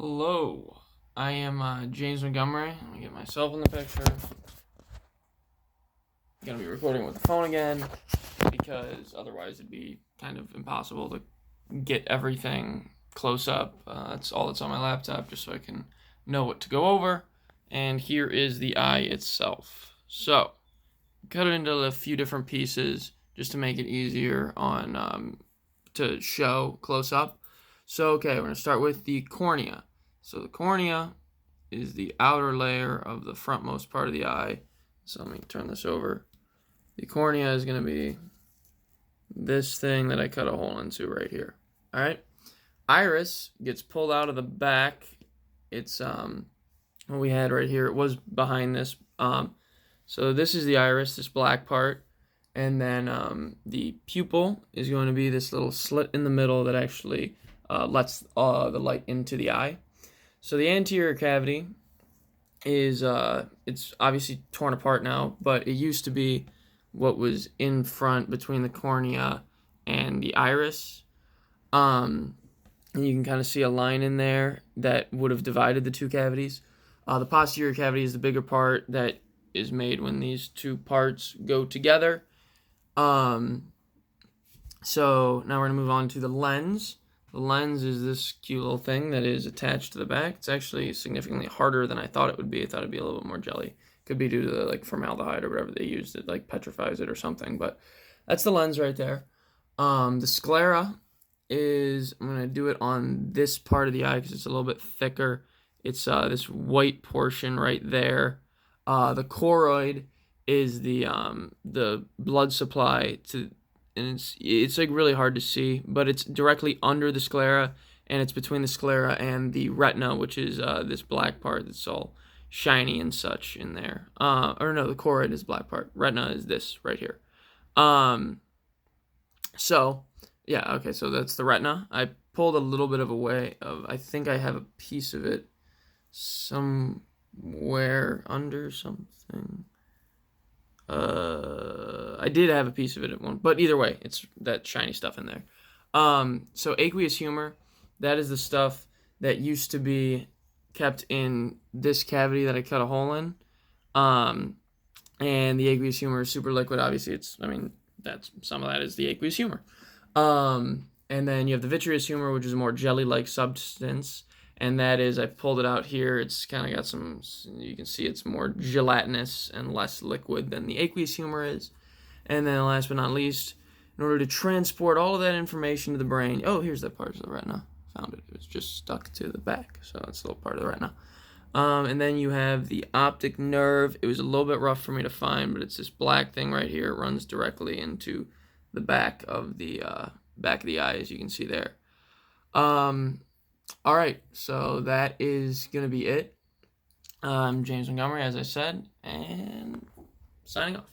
Hello, I am James Montgomery. Let me get myself in the picture. I'm gonna be recording with the phone again because otherwise it'd be kind of impossible to get everything close up. That's all that's on my laptop, just so I can know what to go over. And here is the eye itself. So, cut it into a few different pieces just to make it easier on to show close up. So, okay, we're going to start with the cornea. So the cornea is the outer layer of the frontmost part of the eye. So let me turn this over. The cornea is going to be this thing that I cut a hole into right here. All right. Iris gets pulled out of the back. It's what we had right here. It was behind this. So this is the iris, this black part. And then the pupil is going to be this little slit in the middle that actually lets the light into the eye. So the anterior cavity is, it's obviously torn apart now, but it used to be what was in front between the cornea and the iris. And you can kind of see a line in there that would have divided the two cavities. The posterior cavity is the bigger part that is made when these two parts go together. So now we're going to move on to the lens. The lens is this cute little thing that is attached to the back. It's actually significantly harder than I thought it would be. I thought it'd be a little bit more jelly. Could be due to the formaldehyde or whatever they used. It petrifies it or something. But that's the lens right there. The sclera is, I'm going to do it on this part of the eye because it's a little bit thicker. It's this white portion right there. The choroid is the blood supply to, and it's really hard to see, but it's directly under the sclera, and it's between the sclera and the retina, which is this black part that's all shiny and such in there. Or no, the choroid is the black part. Retina is this right here. So yeah, okay, so that's the retina. I pulled a little bit of I think I have a piece of it somewhere under something. I did have a piece of it at one, but either way, it's that shiny stuff in there. So aqueous humor, that is the stuff that used to be kept in this cavity that I cut a hole in. And the aqueous humor is super liquid. Obviously, that's some of that is the aqueous humor. And then you have the vitreous humor, which is a more jelly-like substance. And that is, I pulled it out here. It's kind of got some, you can see it's more gelatinous and less liquid than the aqueous humor is. And then last but not least, in order to transport all of that information to the brain, oh, here's that part of the retina. Found it. It was just stuck to the back. So that's a little part of the retina. And then you have the optic nerve. It was a little bit rough for me to find, but it's this black thing right here. It runs directly into the back of the eye, as you can see there. All right, so that is going to be it. I'm James Montgomery, as I said, and signing off.